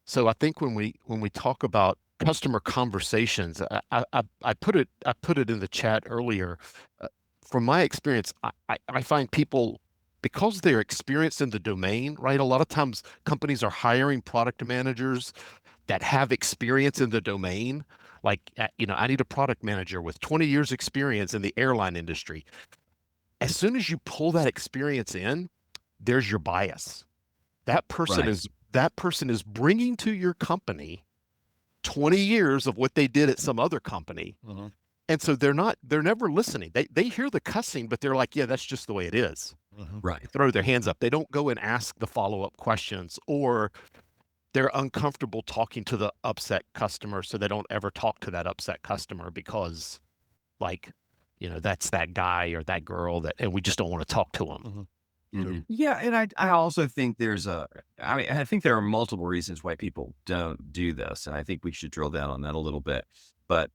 So I think when we talk about customer conversations, I put it in the chat earlier. Uh, from my experience, I find people, because they're experienced in the domain, right? A lot of times companies are hiring product managers that have experience in the domain. Like, I need a product manager with 20 years experience in the airline industry. As soon as you pull that experience in, there's your bias. Right. That person is bringing to your company 20 years of what they did at some other company. Hmm. And so they're never listening. They hear the cussing, but they're like, yeah, that's just the way it is. Right. They throw their hands up. They don't go and ask the follow-up questions, or they're uncomfortable talking to the upset customer, so they don't ever talk to that upset customer because, like, that's that guy or that girl that, and we just don't want to talk to them. Hmm. So Yeah, and I also think I mean, I think there are multiple reasons why people don't do this, and I think we should drill down on that a little bit. But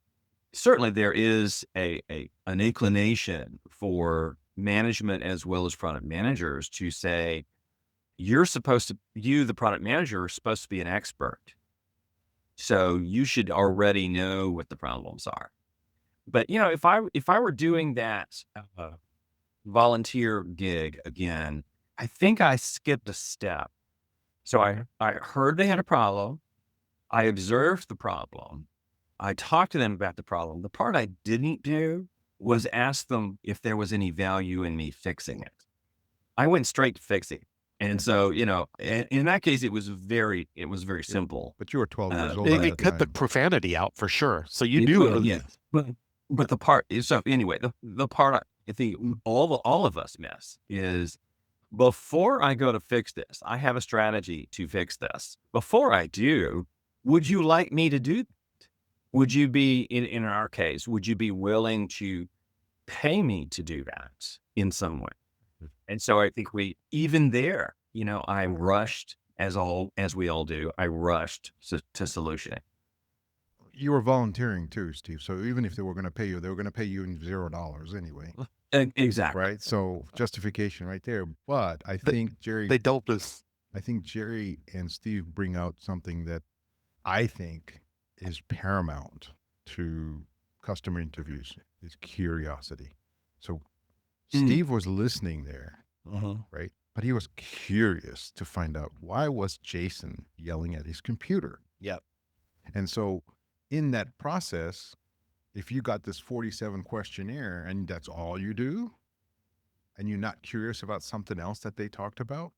certainly there is an inclination for management as well as product managers to say, you, the product manager, are supposed to be an expert. So you should already know what the problems are. But if I were doing that volunteer gig again, I think I skipped a step. So I heard they had a problem. I observed the problem. I talked to them about the problem. The part I didn't do was ask them if there was any value in me fixing it. I went straight to fixing. And so, in that case, it was very yeah, simple. but you were 12 years old It, at But the it cut the time. profanity out for sure. So you it knew it will, was, yeah. But the part is, so anyway, the part I think all of us miss is, before I go to fix this, I have a strategy to fix this. Before I do, would you like me to do that? Would you be, in our case, would you be willing to pay me to do that in some way? And so I think even there, I rushed, as we all do. I rushed to solutioning. You were volunteering too, Steve. So even if they were going to pay you, they were going to pay you in $0 anyway, Exactly. right? So justification right there. But they, they don't just, I think Jerry and Steve bring out something that I think is paramount to customer interviews is curiosity. So Mhm. Steve was listening there, Mhm. right? But he was curious to find out, why was Jason yelling at his computer? Yep. And so in that process, if you got this 47 questionnaire and that's all you do, and you're not curious about something else that they talked about,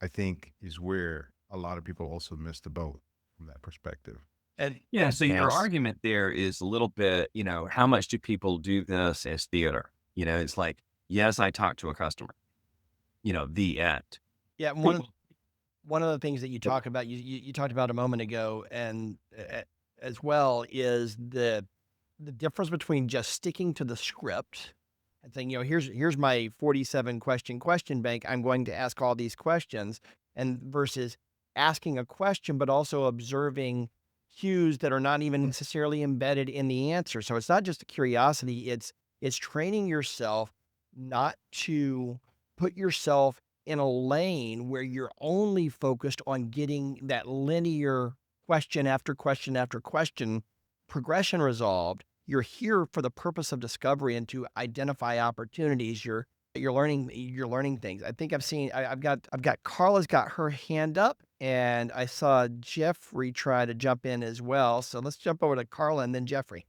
I think is where a lot of people also miss the boat from that perspective. And Yeah. So your yes. argument there is a little bit, how much do people do this as theater? It's like, yes, I talked to a customer, the end. yeah, one of the things that you talk about, you talked about a moment ago, and as well, is the difference between just sticking to the script and saying, here's my 47 question bank. I'm going to ask all these questions, and versus asking a question, but also observing cues that are not even necessarily embedded in the answer. So it's not just a curiosity; it's training yourself not to put yourself in a lane where you're only focused on getting that linear question after question after question progression resolved. You're here for the purpose of discovery and to identify opportunities. You're learning things. I think I've got Carla's got her hand up, and I saw Jeffrey try to jump in as well. So let's jump over to Carla and then Jeffrey.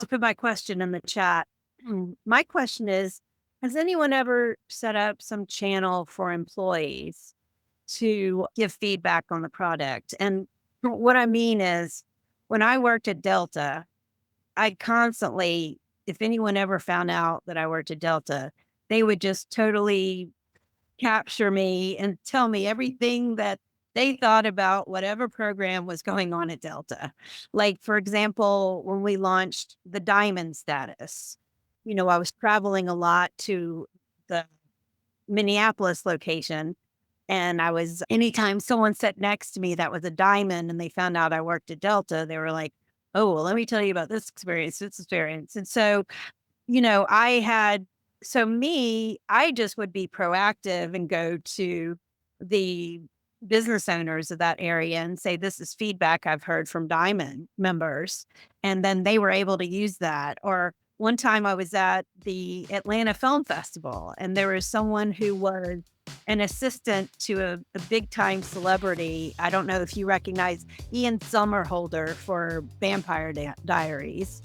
To put my question in the chat. My question is, has anyone ever set up some channel for employees to give feedback on the product? And what I mean is, when I worked at Delta, I constantly, if anyone ever found out that I worked at Delta, they would just totally capture me and tell me everything that they thought about whatever program was going on at Delta. Like, for example, when we launched the diamond status, I was traveling a lot to the Minneapolis location. And anytime someone sat next to me that was a diamond and they found out I worked at Delta, they were like, oh, well, let me tell you about this experience, this experience. And so, I just would be proactive and go to the business owners of that area and say, this is feedback I've heard from Diamond members. And then they were able to use that. Or one time I was at the Atlanta Film Festival and there was someone who was an assistant to a big time celebrity. I don't know if you recognize Ian Somerhalder for Vampire Diaries.